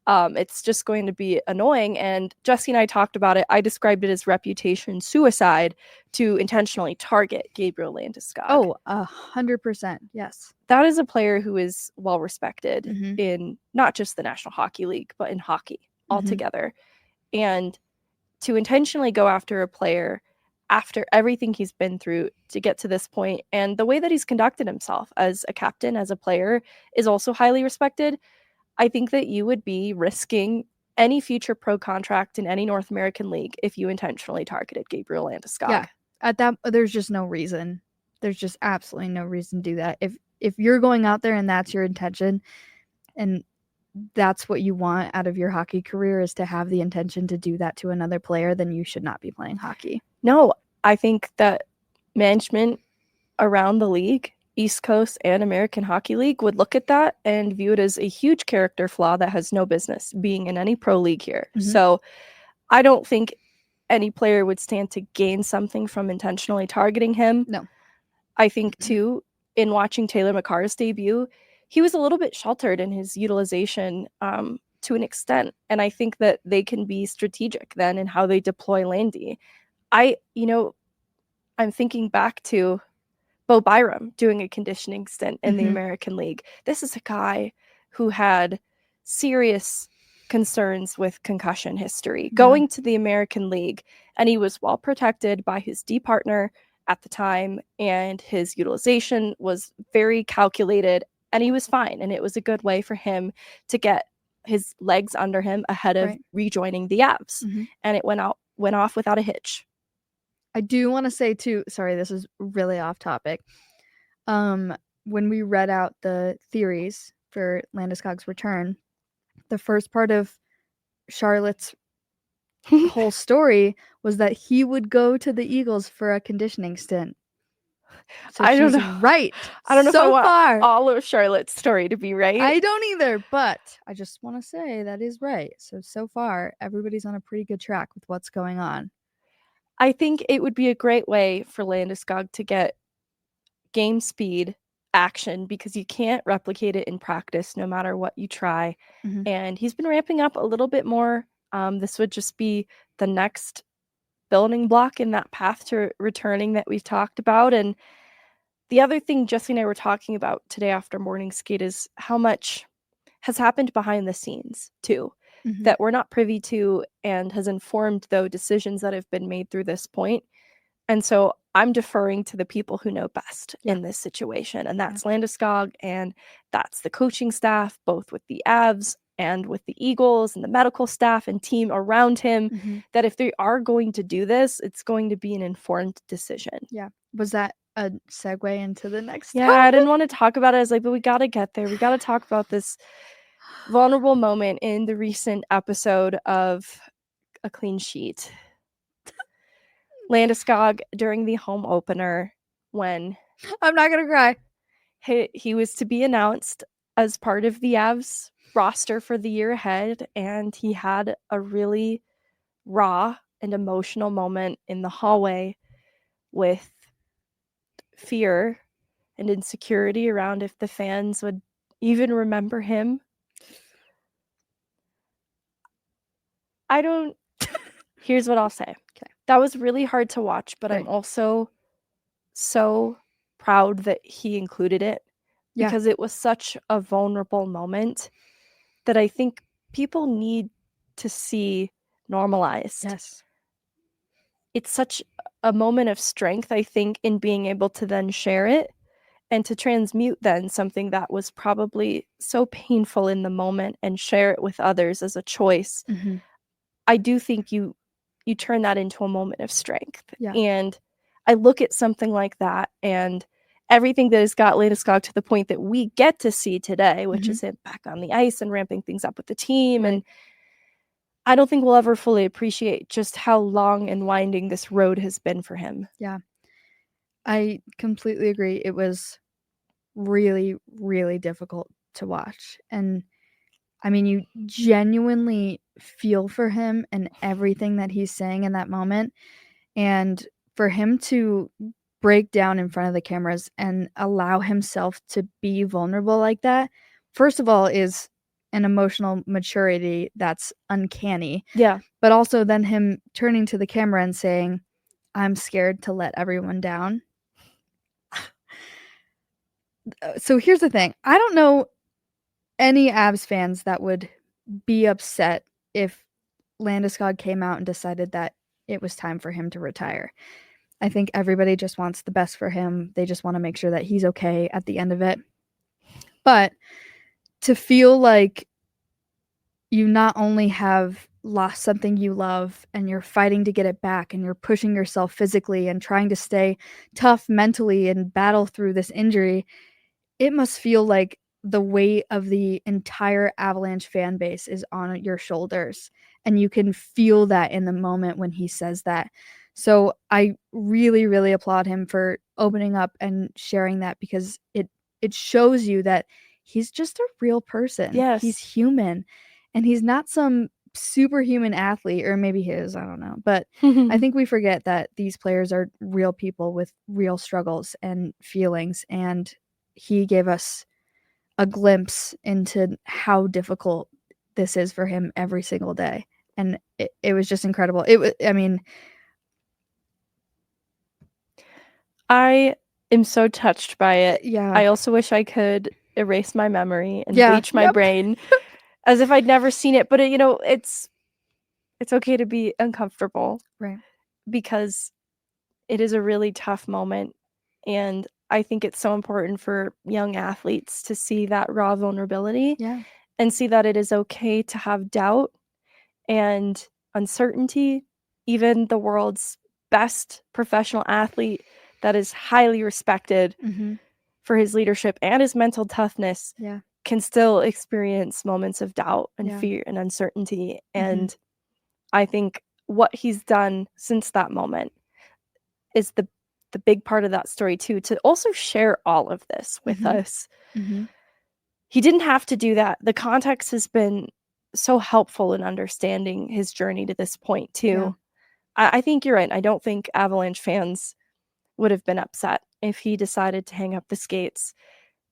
It's just going to be annoying. And Jesse and I talked about it. I described it as reputation suicide to intentionally target Gabriel Landeskog. Oh, 100%. Yes. That is a player who is well respected in not just the National Hockey League, but in hockey altogether. And to intentionally go after a player after everything he's been through to get to this point, and the way that he's conducted himself as a captain, as a player, is also highly respected. I think that you would be risking any future pro contract in any North American league if you intentionally targeted Gabriel Landeskog. Yeah, at that, there's just no reason. There's just absolutely no reason to do that. If you're going out there and that's your intention, and that's what you want out of your hockey career, is to have the intention to do that to another player, then you should not be playing hockey. No, I think that management around the league, East Coast and American Hockey League, would look at that and view it as a huge character flaw that has no business being in any pro league here. So I don't think any player would stand to gain something from intentionally targeting him. No. I think, too, in watching Cale Makar's debut, he was a little bit sheltered in his utilization to an extent. And I think that they can be strategic then in how they deploy Landy. I'm thinking back to Bo Byram doing a conditioning stint in the American League. This is a guy who had serious concerns with concussion history going to the American League, and he was well protected by his D partner at the time, and his utilization was very calculated, and he was fine. And it was a good way for him to get his legs under him ahead of rejoining the Avs. And it went off without a hitch. I do want to say too, sorry, this is really off topic. When we read out the theories for Landeskog's return, the first part of Charlotte's whole story was that he would go to the Eagles for a conditioning stint. So I don't she's know. right. I don't know so if I far. want all of Charlotte's story to be right. I don't either, but I just want to say that is right. So far, everybody's on a pretty good track with what's going on. I think it would be a great way for Landeskog to get game speed action, because you can't replicate it in practice no matter what you try. And he's been ramping up a little bit more. This would just be the next building block in that path to returning that we've talked about. And the other thing Jesse and I were talking about today after morning skate is how much has happened behind the scenes too, that we're not privy to, and has informed, though, decisions that have been made through this point. And so I'm deferring to the people who know best in this situation, and that's Landeskog, and that's the coaching staff, both with the Avs and with the Eagles, and the medical staff and team around him, that if they are going to do this, it's going to be an informed decision. Yeah. Was that a segue into the next topic? I didn't want to talk about it. I was like, but we got to get there. We got to talk about this vulnerable moment in the recent episode of A Clean Sheet. Landeskog, during the home opener, when I'm not gonna cry, he was to be announced as part of the Avs roster for the year ahead, and he had a really raw and emotional moment in the hallway with fear and insecurity around if the fans would even remember him. Here's what I'll say. Okay. That was really hard to watch, but I'm also so proud that he included it, because it was such a vulnerable moment that I think people need to see normalized. Yes. It's such a moment of strength, I think, in being able to then share it and to transmute then something that was probably so painful in the moment and share it with others as a choice. Mm-hmm. I do think you turn that into a moment of strength. Yeah. And I look at something like that and everything that has got Landeskog to the point that we get to see today, which Mhm. is him back on the ice and ramping things up with the team. Right. And I don't think we'll ever fully appreciate just how long and winding this road has been for him. I completely agree. It was really, really difficult to watch. And I mean, you genuinely feel for him and everything that he's saying in that moment. And for him to break down in front of the cameras and allow himself to be vulnerable like that, first of all, is an emotional maturity that's uncanny. Yeah. But also then him turning to the camera and saying, I'm scared to let everyone down. So here's the thing. I don't know any Avs fans that would be upset if Landeskog came out and decided that it was time for him to retire. I think everybody just wants the best for him. They just want to make sure that he's okay at the end of it. But to feel like you not only have lost something you love and you're fighting to get it back and you're pushing yourself physically and trying to stay tough mentally and battle through this injury, it must feel like the weight of the entire Avalanche fan base is on your shoulders. And you can feel that in the moment when he says that. So I really, really applaud him for opening up and sharing that, because it shows you that he's just a real person. Yes. He's human. And he's not some superhuman athlete, or maybe he is, I don't know. But I think we forget that these players are real people with real struggles and feelings. And he gave us a glimpse into how difficult this is for him every single day. And it was just incredible. I am so touched by it. Yeah. I also wish I could erase my memory and Yeah, bleach my yep. brain as if I'd never seen it. But, it's okay to be uncomfortable. Right. Because it is a really tough moment. And I think it's so important for young athletes to see that raw vulnerability Yeah. and see that it is okay to have doubt and uncertainty. Even the world's best professional athlete that is highly respected Mm-hmm. for his leadership and his mental toughness Yeah. can still experience moments of doubt and Yeah. fear and uncertainty. Mhm. And I think what he's done since that moment is the big part of that story too, to also share all of this with Mhm. us. Mm-hmm. He didn't have to do that. The context has been so helpful in understanding his journey to this point too. Yeah. I think you're right. I don't think Avalanche fans would have been upset if he decided to hang up the skates.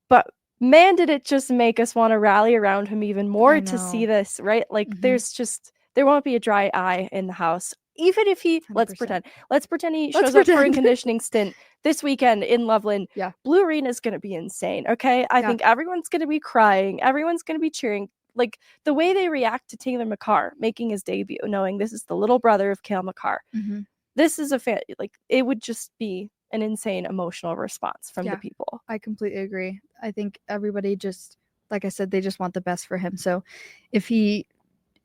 But man, did it just make us want to rally around him even more I to see know. this, right? Like Mhm. there won't be a dry eye in the house. Even if he, let's 100%. pretend he Let's shows up for a pretend. conditioning stint this weekend in Loveland. Yeah. Blue Arena is going to be insane. Okay. I Yeah. think everyone's going to be crying. Everyone's going to be cheering. Like the way they react to Theil Makar making his debut, knowing this is the little brother of Cale Makar. Mm-hmm. This is it would just be an insane emotional response from the Yeah. people. I completely agree. I think everybody just, like I said, they just want the best for him. So if he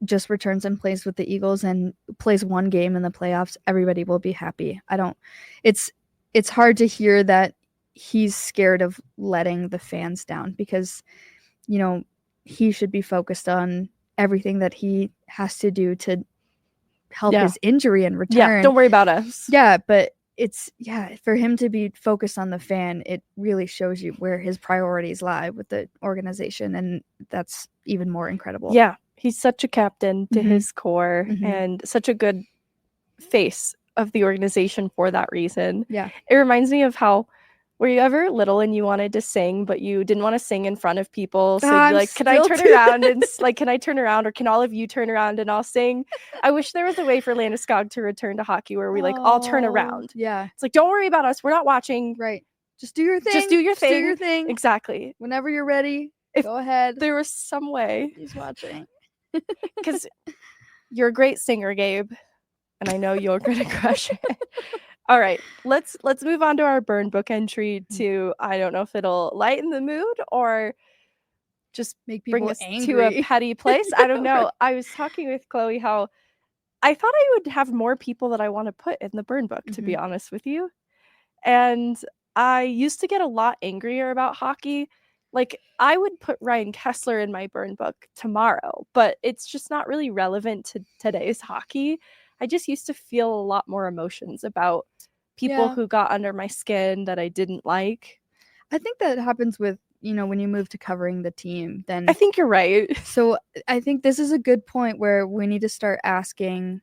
just returns and plays with the Eagles and plays one game in the playoffs, everybody will be happy. It's hard to hear that he's scared of letting the fans down, because, he should be focused on everything that he has to do to help Yeah. his injury and return. Yeah, don't worry about us. Yeah, but for him to be focused on the fan, it really shows you where his priorities lie with the organization, and that's even more incredible. Yeah, he's such a captain to Mhm. his core Mhm. and such a good face of the organization for that reason. Yeah. It reminds me of how, were you ever little and you wanted to sing, but you didn't want to sing in front of people? So you're I'm like, can I still turn too- around and can I turn around, or can all of you turn around and I'll sing? I wish there was a way for Landeskog to return to hockey where we all turn Oh, around. Yeah, It's like, don't worry about us. We're not watching. right. Just do your thing. Just do your Do thing. your thing. Exactly. Whenever you're ready, If go ahead. There was some way. He's watching. because you're a great singer, Gabe, and I know you're gonna crush it. All right, let's move on to our burn book entry. To I don't know if it'll lighten the mood or just Make bring people us to a angry. petty place. I don't know. I was talking with Chloe how I thought I would have more people that I want to put in the burn book, to be honest with you. And I used to get a lot angrier about hockey. Like, I would put Ryan Kessler in my burn book tomorrow, but it's just not really relevant to today's hockey. I just used to feel a lot more emotions about people Yeah. who got under my skin that I didn't like. I think that happens with, when you move to covering the team, then I think you're right. so I think this is a good point where we need to start asking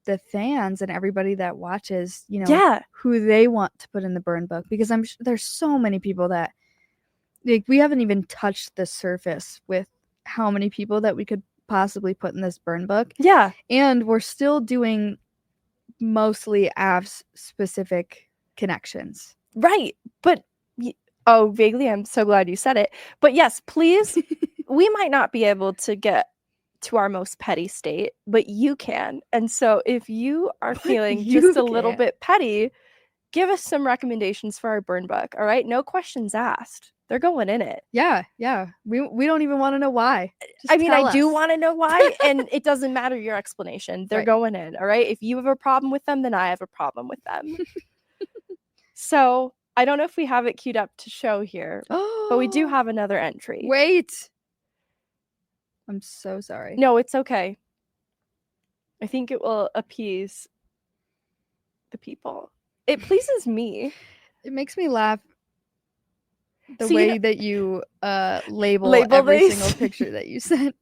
the fans and everybody that watches, Yeah. who they want to put in the burn book, because there's so many people that like we haven't even touched the surface with how many people that we could possibly put in this burn book. Yeah. And we're still doing mostly Avs specific connections. Right. But vaguely, I'm so glad you said it. But yes, please, we might not be able to get to our most petty state, but you can. And so if you are feeling just a little bit petty, give us some recommendations for our burn book. All right. No questions asked. They're going in it. Yeah. We don't even want to know why. Just I mean, tell I do us. want to know why, and it doesn't matter your explanation. They're Right. going in. All right. If you have a problem with them, then I have a problem with them. So I don't know if we have it queued up to show here, but we do have another entry. Wait. I'm so sorry. No, it's okay. I think it will appease the people. It pleases me. It makes me laugh the So, way that you label Label every these? single picture that you sent.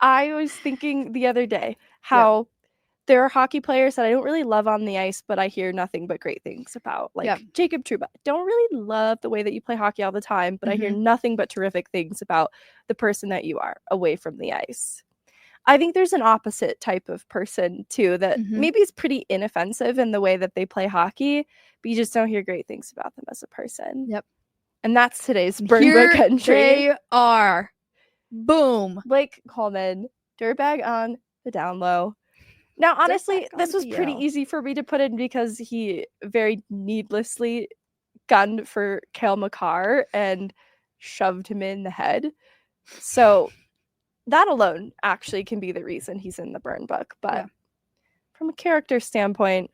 I was thinking the other day how there are hockey players that I don't really love on the ice, but I hear nothing but great things about. Like Jacob Trouba. Don't really love the way that you play hockey all the time, but I hear nothing but terrific things about the person that you are away from the ice. I think there's an opposite type of person too that maybe is pretty inoffensive in the way that they play hockey, but you just don't hear great things about them as a person. Yep. And that's today's burn Here book entry. they are. Boom. Blake Coleman, dirtbag on the down low. Now, honestly, this was pretty easy for me to put in because he very needlessly gunned for Cale Makar and shoved him in the head. So that alone actually can be the reason he's in the burn book. But from a character standpoint,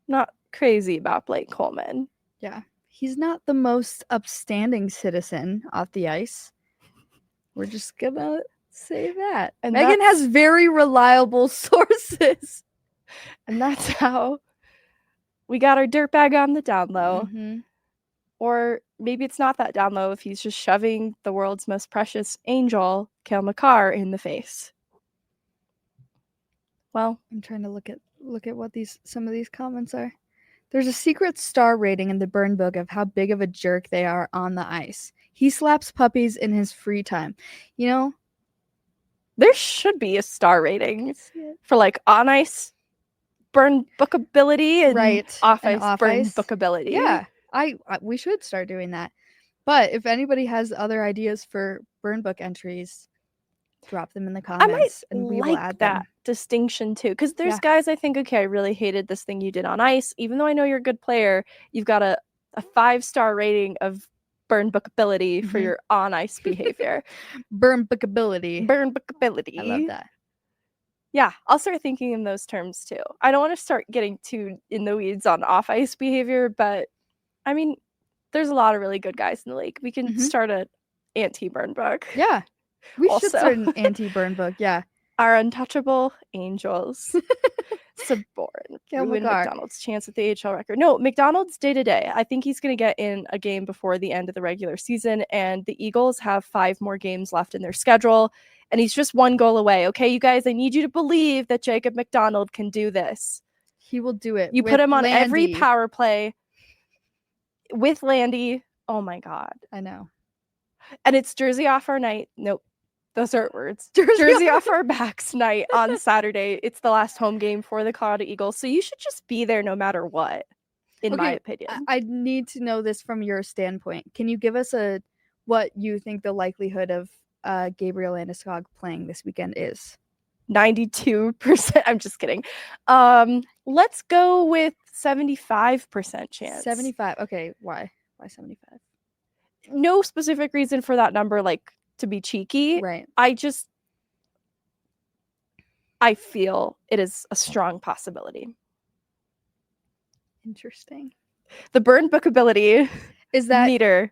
not crazy about Blake Coleman. Yeah. He's not the most upstanding citizen off the ice. We're just gonna say that. And Meghan has very reliable sources. And that's how we got our dirtbag on the down low. Or maybe it's not that down low if he's just shoving the world's most precious angel, Cale Makar, in the face. Well, I'm trying to look at what some of these comments are. There's a secret star rating in the burn book of how big of a jerk they are on the ice. He slaps puppies in his free time. There should be a star rating for like on ice burn bookability and off ice burn bookability. Yeah, we should start doing that. But if anybody has other ideas for burn book entries, drop them in the comments and we will add that distinction too. Because there's guys I think, okay, I really hated this thing you did on ice. Even though I know you're a good player, you've got a 5-star rating of burn bookability for your on ice behavior. Burn bookability. I love that. Yeah, I'll start thinking in those terms too. I don't want to start getting too in the weeds on off ice behavior, but I mean, there's a lot of really good guys in the league. We can start an anti-burn book. Yeah. We should start an anti-burn book, yeah. Our untouchable angels. Suborn. Ruin McDonald's chance at the AHL record. No, McDonald's day-to-day. I think he's going to get in a game before the end of the regular season, and the Eagles have 5 more games left in their schedule, and he's just 1 goal away. Okay, you guys, I need you to believe that Jacob McDonald can do this. He will do it. You put him on every power play with Landy. Oh my God. I know. And it's jersey off our night. Nope. Those aren't words. Jersey off our backs night on Saturday. It's the last home game for the Colorado Eagles. So you should just be there no matter what, in my opinion. I need to know this from your standpoint. Can you give us what you think the likelihood of Gabriel Landeskog playing this weekend is? 92%. I'm just kidding. Let's go with 75% chance. 75. Okay, why? Why 75? No specific reason for that number, like to be cheeky. Right. I feel it is a strong possibility. Interesting. The burn book ability Is that meter.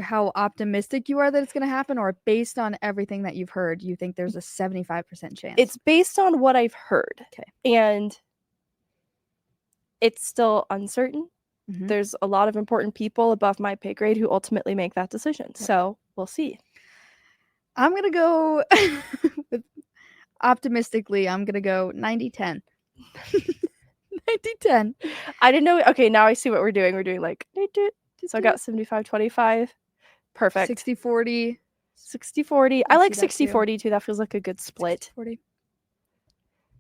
how optimistic you are that it's going to happen, or based on everything that you've heard, you think there's a 75% chance? It's based on what I've heard. Okay. And it's still uncertain. Mhm. There's a lot of important people above my pay grade who ultimately make that decision. Yep. So we'll see. I'm going to go with optimistically, I'm going to go 90-10. 90-10. I didn't know. Okay, now I see what we're doing. We're doing like, so I got 75-25. Perfect. 60-40. 60-40. I I like see that too. 60-40 too. That feels like a good split. 40.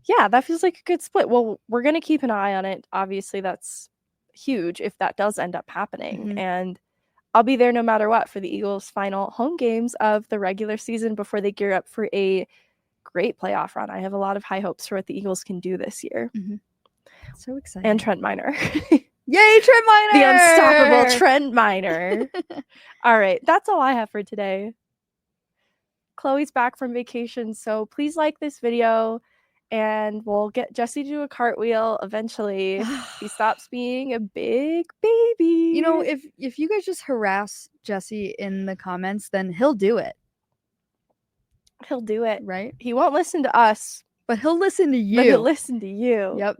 Yeah, that feels like a good split. Well, we're going to keep an eye on it. Obviously, that's huge if that does end up happening. Mhm. And I'll be there no matter what for the Eagles' final home games of the regular season before they gear up for a great playoff run. I have a lot of high hopes for what the Eagles can do this year. So excited. And Trent Miner. Yay, Trent Miner! The unstoppable Trent Miner. All right, that's all I have for today. Chloe's back from vacation, so please like this video and we'll get Jesse to do a cartwheel eventually. He stops being a big baby. You know, if you guys just harass Jesse in the comments, then he'll do it, he'll do it. right? He won't listen to us, But he'll listen to you. but he'll listen to you. Yep.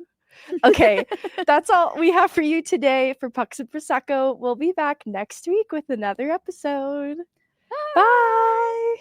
Okay, that's all we have for you today for Pucks and Prosecco. We'll be back next week with another episode. Bye.